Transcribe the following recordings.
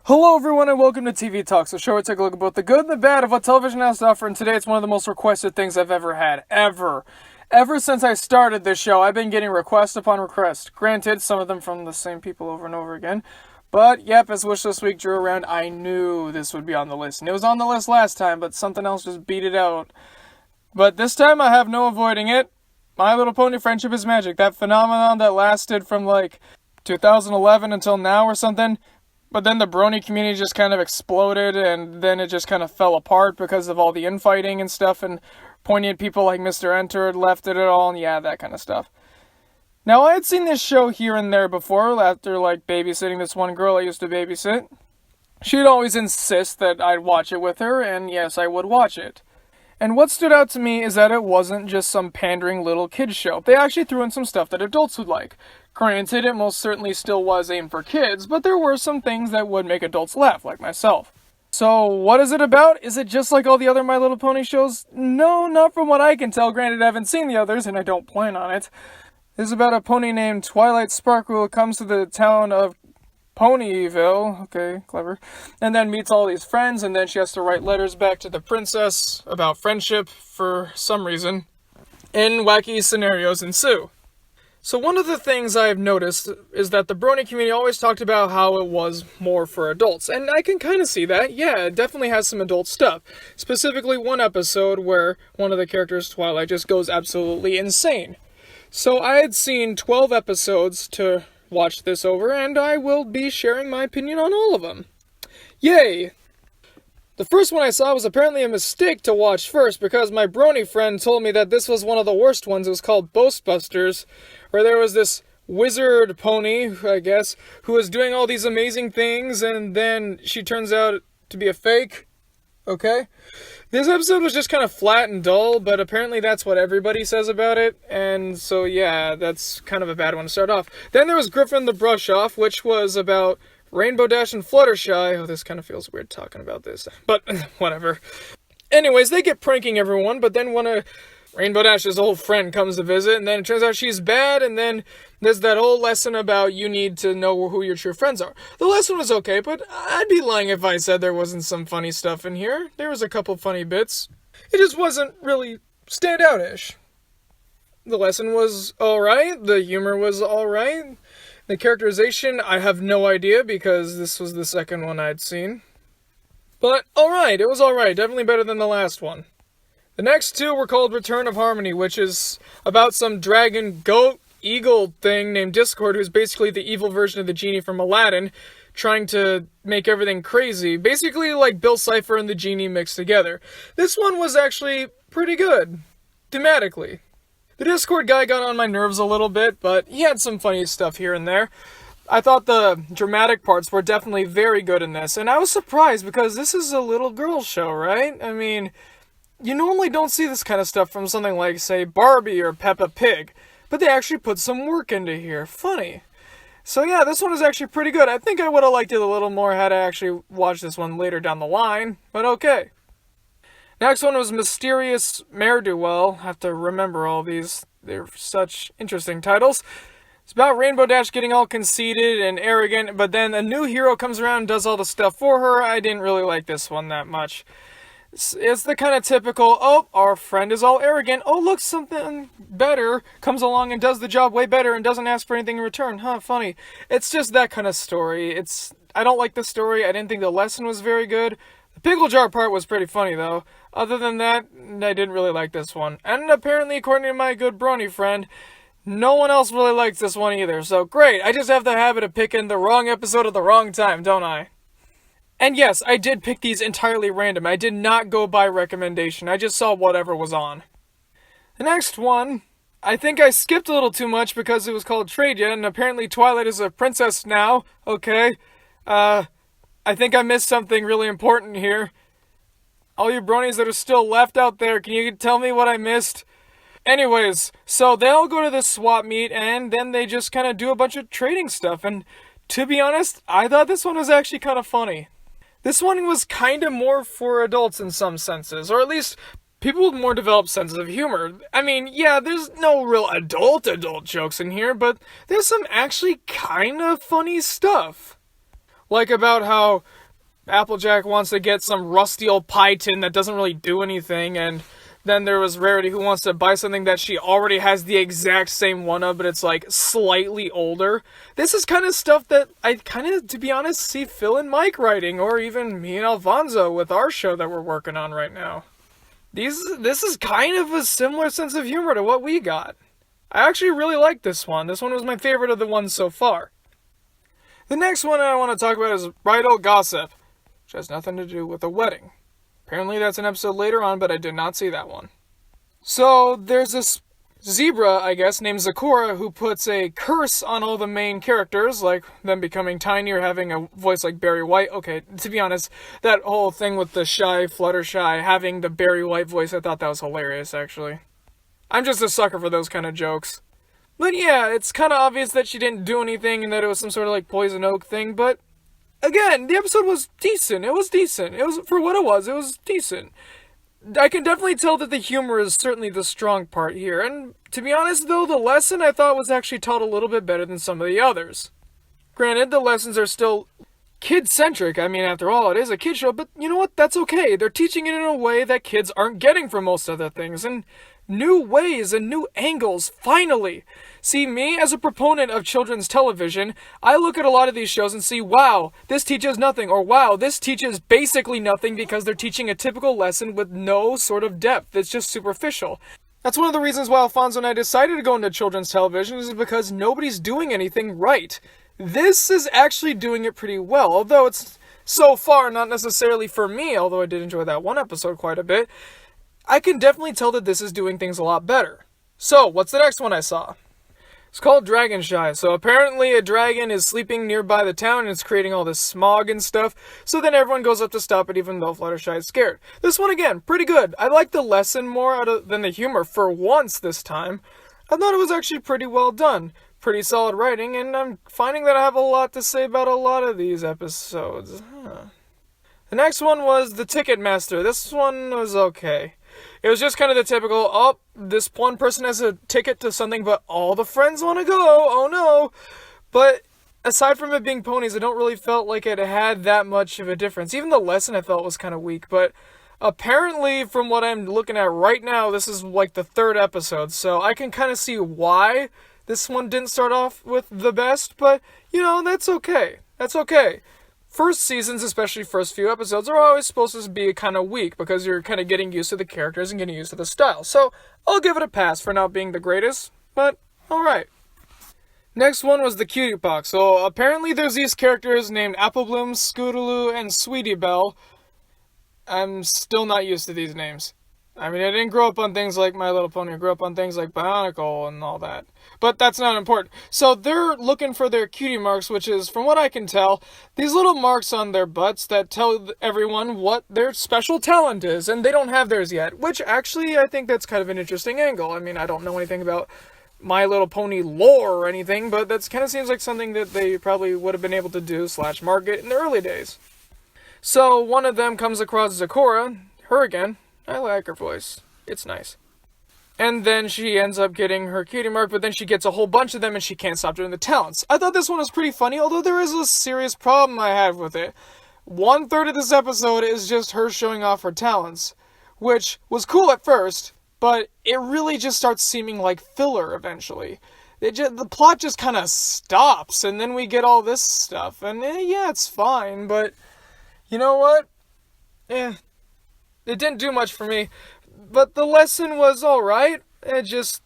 Hello everyone and welcome to TV Talks, a show where we take a look at both the good and the bad of what television has to offer, and today it's one of the most requested things I've ever had. Ever since I started this show, I've been getting request upon request. Granted, some of them from the same people over and over again. But, yep, as Wishlist Week drew around, I knew this would be on the list. And it was on the list last time, but something else just beat it out. But this time I have no avoiding it. My Little Pony Friendship is Magic. That phenomenon that lasted from, 2011 until now or something. But then the brony community just kind of exploded, and then it just kind of fell apart because of all the infighting and stuff, and poignant people like Mr. Enter left it all, and yeah, that kind of stuff. Now, I had seen this show here and there before, after, babysitting this one girl I used to babysit. She'd always insist that I'd watch it with her, and yes, I would watch it. And what stood out to me is that it wasn't just some pandering little kids show. They actually threw in some stuff that adults would like. Granted, it most certainly still was aimed for kids, but there were some things that would make adults laugh, like myself. So, what is it about? Is it just like all the other My Little Pony shows? No, not from what I can tell. Granted, I haven't seen the others, and I don't plan on it. This is about a pony named Twilight Sparkle who comes to the town of Ponyville, okay, clever, and then meets all these friends, and then she has to write letters back to the princess about friendship for some reason, and wacky scenarios ensue. So one of the things I've noticed is that the brony community always talked about how it was more for adults, and I can kind of see that. Yeah, it definitely has some adult stuff. Specifically one episode where one of the characters, Twilight, just goes absolutely insane. So I had seen 12 episodes to watch this over, and I will be sharing my opinion on all of them. Yay! The first one I saw was apparently a mistake to watch first, because my brony friend told me that this was one of the worst ones. It was called Ghostbusters, where there was this wizard pony, I guess, who was doing all these amazing things, and then she turns out to be a fake. Okay? This episode was just kind of flat and dull, but apparently that's what everybody says about it, and so yeah, that's kind of a bad one to start off. Then there was Griffin the Brush Off, which was about Rainbow Dash and Fluttershy. Oh, this kind of feels weird talking about this, but whatever. Anyways, they get pranking everyone, but then one of Rainbow Dash's old friend comes to visit, and then it turns out she's bad, and then there's that whole lesson about you need to know who your true friends are. The lesson was okay, but I'd be lying if I said there wasn't some funny stuff in here. There was a couple funny bits. It just wasn't really standout-ish. The lesson was alright, the humor was alright. The characterization, I have no idea, because this was the second one I'd seen. But alright, it was alright, definitely better than the last one. The next two were called Return of Harmony, which is about some dragon, goat, eagle thing named Discord, who's basically the evil version of the genie from Aladdin, trying to make everything crazy. Basically like Bill Cipher and the genie mixed together. This one was actually pretty good, thematically. The Discord guy got on my nerves a little bit, but he had some funny stuff here and there. I thought the dramatic parts were definitely very good in this, and I was surprised because this is a little girl show, right? I mean, you normally don't see this kind of stuff from something like, say, Barbie or Peppa Pig, but they actually put some work into here. Funny. So yeah, this one is actually pretty good. I think I would have liked it a little more had I actually watched this one later down the line, but okay. Next one was Mysterious Ne'er-Do-Well. I have to remember all these. They're such interesting titles. It's about Rainbow Dash getting all conceited and arrogant, but then a new hero comes around and does all the stuff for her. I didn't really like this one that much. It's the kind of typical, oh, our friend is all arrogant. Oh, look, something better comes along and does the job way better and doesn't ask for anything in return. Huh, funny. It's just that kind of story. I don't like the story. I didn't think the lesson was very good. The pickle jar part was pretty funny, though. Other than that, I didn't really like this one. And apparently, according to my good brony friend, no one else really likes this one either. So great, I just have the habit of picking the wrong episode at the wrong time, don't I? And yes, I did pick these entirely random. I did not go by recommendation. I just saw whatever was on. The next one, I think I skipped a little too much because it was called Tradia, and apparently Twilight is a princess now. Okay. I think I missed something really important here. All you bronies that are still left out there, can you tell me what I missed? Anyways, so they all go to this swap meet, and then they just kind of do a bunch of trading stuff, and to be honest, I thought this one was actually kind of funny. This one was kind of more for adults in some senses, or at least people with more developed senses of humor. I mean, yeah, there's no real adult jokes in here, but there's some actually kind of funny stuff. Like about how Applejack wants to get some rusty old pie tin that doesn't really do anything, and then there was Rarity who wants to buy something that she already has the exact same one of, but it's like slightly older. This is kind of stuff that I kind of, to be honest, see Phil and Mike writing, or even me and Alfonso with our show that we're working on right now. This is kind of a similar sense of humor to what we got. I actually really like this one. This one was my favorite of the ones so far. The next one I want to talk about is Bridal Gossip, which has nothing to do with a wedding. Apparently that's an episode later on, but I did not see that one. So there's this zebra, I guess, named Zakora, who puts a curse on all the main characters, like them becoming tiny or having a voice like Barry White. Okay, to be honest, that whole thing with the shy, Fluttershy having the Barry White voice, I thought that was hilarious, actually. I'm just a sucker for those kind of jokes. But yeah, it's kind of obvious that she didn't do anything and that it was some sort of like poison oak thing, but again, the episode was decent. It was decent. It was, for what it was decent. I can definitely tell that the humor is certainly the strong part here, and to be honest though, the lesson I thought was actually taught a little bit better than some of the others. Granted, the lessons are still kid-centric. I mean, after all, it is a kid show, but you know what? That's okay. They're teaching it in a way that kids aren't getting from most other things, and new ways and new angles, finally. See, me, as a proponent of children's television, I look at a lot of these shows and see, wow, this teaches nothing, or wow, this teaches basically nothing because they're teaching a typical lesson with no sort of depth. It's just superficial. That's one of the reasons why Alfonso and I decided to go into children's television, is because nobody's doing anything right. This is actually doing it pretty well, although it's so far not necessarily for me, although I did enjoy that one episode quite a bit. I can definitely tell that this is doing things a lot better. So, what's the next one I saw? It's called Dragonshy. So apparently a dragon is sleeping nearby the town and it's creating all this smog and stuff. So then everyone goes up to stop it, even though Fluttershy is scared. This one again, pretty good. I like the lesson more than the humor for once this time. I thought it was actually pretty well done. Pretty solid writing, and I'm finding that I have a lot to say about a lot of these episodes. The next one was The Ticketmaster. This one was okay. It was just kind of the typical, oh, this one person has a ticket to something, but all the friends want to go, oh no. But aside from it being ponies, I don't really felt like it had that much of a difference. Even the lesson I felt was kind of weak, but apparently from what I'm looking at right now, this is like the third episode, so I can kind of see why this one didn't start off with the best, but, you know, that's okay. That's okay. First seasons, especially first few episodes, are always supposed to be kind of weak because you're kind of getting used to the characters and getting used to the style. So, I'll give it a pass for not being the greatest, but alright. Next one was the Cutie Box. So, apparently there's these characters named Applebloom, Scootaloo, and Sweetie Belle. I'm still not used to these names. I mean, I didn't grow up on things like My Little Pony. I grew up on things like Bionicle and all that. But that's not important. So they're looking for their cutie marks, which is, from what I can tell, these little marks on their butts that tell everyone what their special talent is. And they don't have theirs yet, which actually I think that's kind of an interesting angle. I mean, I don't know anything about My Little Pony lore or anything, but that kind of seems like something that they probably would have been able to do / market in the early days. So one of them comes across Zakora, her again. I like her voice. It's nice. And then she ends up getting her cutie mark, but then she gets a whole bunch of them and she can't stop doing the talents. I thought this one was pretty funny, although there is a serious problem I have with it. 1/3 of this episode is just her showing off her talents, which was cool at first, but it really just starts seeming like filler eventually. The plot just kind of stops, and then we get all this stuff, and yeah, it's fine, but you know what? It didn't do much for me, but the lesson was alright. The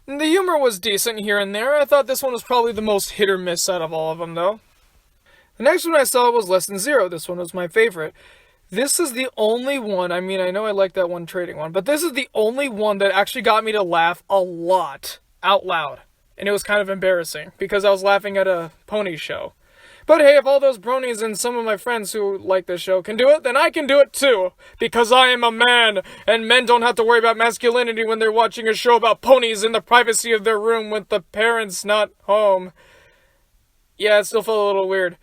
humor was decent here and there. I thought this one was probably the most hit or miss out of all of them, though. The next one I saw was Lesson 0. This one was my favorite. This is the only one, I mean, I know I like that one trading one, but this is the only one that actually got me to laugh a lot, out loud. And it was kind of embarrassing, because I was laughing at a pony show. But hey, if all those bronies and some of my friends who like this show can do it, then I can do it too. Because I am a man, and men don't have to worry about masculinity when they're watching a show about ponies in the privacy of their room with the parents not home. Yeah, it still felt a little weird.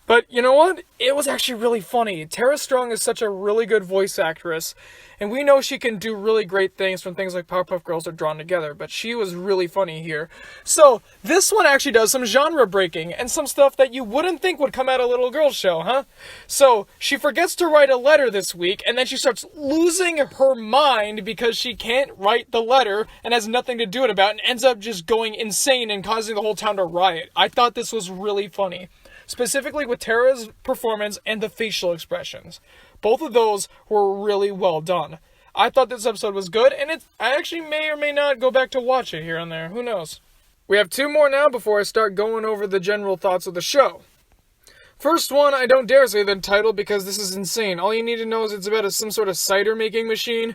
But you know what? It was actually really funny. Tara Strong is such a really good voice actress, and we know she can do really great things from things like Powerpuff Girls or Drawn Together, but she was really funny here. So, this one actually does some genre breaking, and some stuff that you wouldn't think would come out of a little girl's show, huh? So, she forgets to write a letter this week, and then she starts losing her mind because she can't write the letter and has nothing to do it about, and ends up just going insane and causing the whole town to riot. I thought this was really funny. Specifically with Tara's performance and the facial expressions. Both of those were really well done. I thought this episode was good, and I actually may or may not go back to watch it here and there. Who knows? We have 2 more now before I start going over the general thoughts of the show. First one, I don't dare say the title because this is insane. All you need to know is it's about some sort of cider making machine.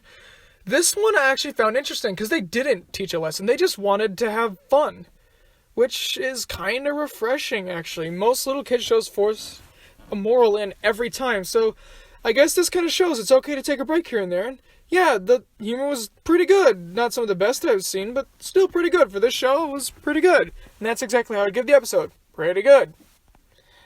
This one I actually found interesting because they didn't teach a lesson. They just wanted to have fun. Which is kind of refreshing, actually. Most little kid shows force a moral in every time, so I guess this kind of shows it's okay to take a break here and there. And yeah, the humor was pretty good. Not some of the best I've seen, but still pretty good. For this show, it was pretty good. And that's exactly how I'd give the episode. Pretty good.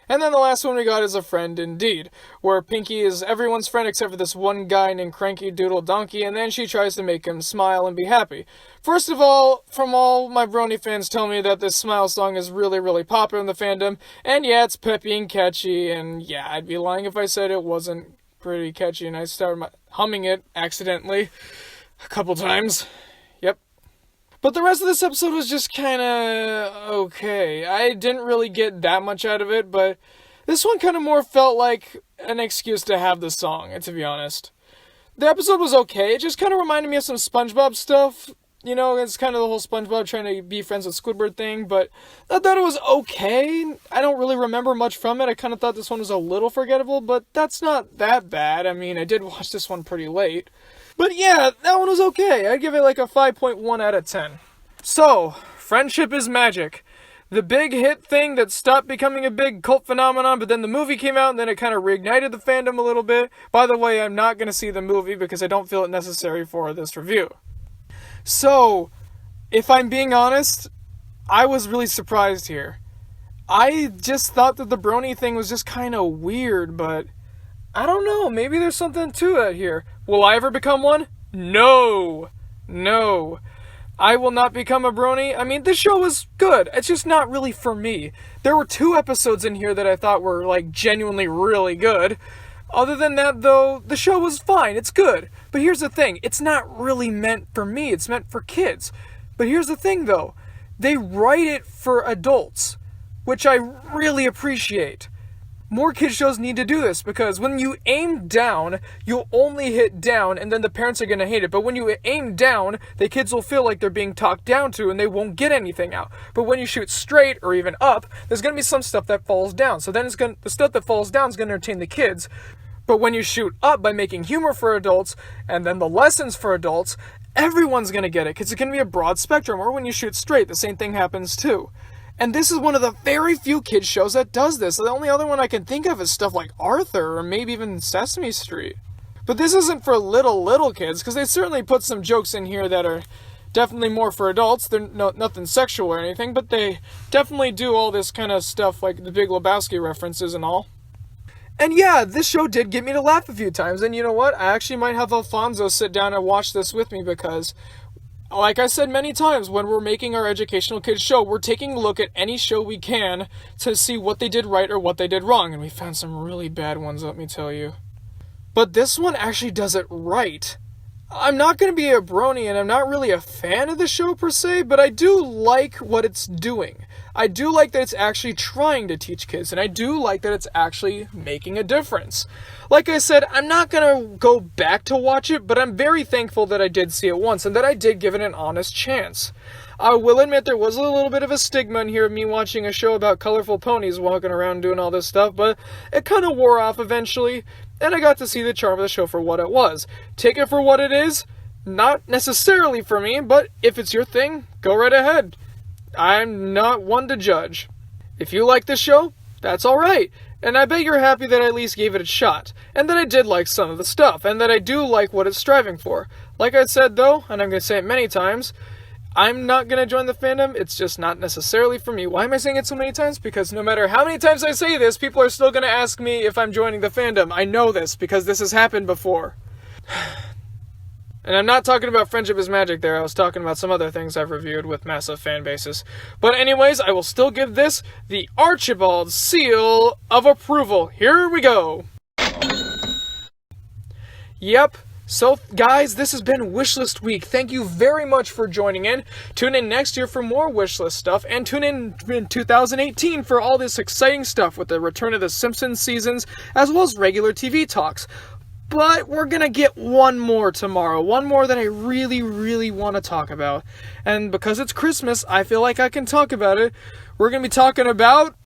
And then the last one we got is A Friend Indeed, where Pinky is everyone's friend except for this one guy named Cranky Doodle Donkey, and then she tries to make him smile and be happy. First of all, from all my Brony fans tell me that this Smile song is really, really popular in the fandom, and yeah, it's peppy and catchy, and yeah, I'd be lying if I said it wasn't pretty catchy, and I started humming it accidentally a couple times. Yep. But the rest of this episode was just kinda okay. I didn't really get that much out of it, but this one kinda more felt like an excuse to have the song, to be honest. The episode was okay, it just kinda reminded me of some SpongeBob stuff. You know, it's kind of the whole SpongeBob trying to be friends with Squidward thing, but I thought it was okay. I don't really remember much from it. I kind of thought this one was a little forgettable, but that's not that bad. I mean, I did watch this one pretty late. But yeah, that one was okay. I'd give it like a 5.1 out of 10. So, Friendship is Magic. The big hit thing that stopped becoming a big cult phenomenon, but then the movie came out and then it kind of reignited the fandom a little bit. By the way, I'm not going to see the movie because I don't feel it necessary for this review. So, if I'm being honest, I was really surprised here. I just thought that the Brony thing was just kind of weird, but I don't know, maybe there's something to it here. Will I ever become one? No. No. I will not become a Brony. I mean, this show was good. It's just not really for me. There were 2 episodes in here that I thought were, like, genuinely really good. Other than that, though, the show was fine. It's good. But here's the thing. It's not really meant for me. It's meant for kids. But here's the thing, though. They write it for adults, which I really appreciate. More kids shows need to do this, because when you aim down, you'll only hit down, and then the parents are going to hate it. But when you aim down, the kids will feel like they're being talked down to, and they won't get anything out. But when you shoot straight, or even up, there's going to be some stuff that falls down. So then the stuff that falls down is going to entertain the kids. But when you shoot up by making humor for adults, and then the lessons for adults, everyone's going to get it, because it's going to be a broad spectrum. Or when you shoot straight, the same thing happens too. And this is one of the very few kids shows that does this. The only other one I can think of is stuff like Arthur, or maybe even Sesame Street. But this isn't for little kids, because they certainly put some jokes in here that are definitely more for adults. They're nothing sexual or anything, but they definitely do all this kind of stuff like the Big Lebowski references and all. And yeah, this show did get me to laugh a few times, and you know what? I actually might have Alfonso sit down and watch this with me, because like I said many times, when we're making our educational kids show, we're taking a look at any show we can to see what they did right or what they did wrong. And we found some really bad ones, let me tell you. But this one actually does it right. I'm not going to be a Brony, and I'm not really a fan of the show per se, but I do like what it's doing. I do like that it's actually trying to teach kids, and I do like that it's actually making a difference. Like I said, I'm not going to go back to watch it, but I'm very thankful that I did see it once, and that I did give it an honest chance. I will admit there was a little bit of a stigma in here of me watching a show about colorful ponies walking around doing all this stuff, but it kind of wore off eventually, and I got to see the charm of the show for what it was. Take it for what it is. Not necessarily for me, but if it's your thing, go right ahead. I'm not one to judge. If you like the show, that's alright. And I bet you're happy that I at least gave it a shot. And that I did like some of the stuff. And that I do like what it's striving for. Like I said though, and I'm going to say it many times, I'm not gonna join the fandom. It's just not necessarily for me. Why am I saying it so many times? Because no matter how many times I say this, people are still gonna ask me if I'm joining the fandom. I know this because this has happened before. And I'm not talking about Friendship is Magic there. I was talking about some other things I've reviewed with massive fan bases. But anyways, I will still give this the Archibald seal of approval. Here we go. Yep. So, guys, this has been Wishlist Week. Thank you very much for joining in. Tune in next year for more Wishlist stuff, and tune in 2018 for all this exciting stuff with the return of the Simpsons seasons, as well as regular TV talks. But we're gonna get one more tomorrow. One more that I really, really want to talk about. And because it's Christmas, I feel like I can talk about it. We're gonna be talking about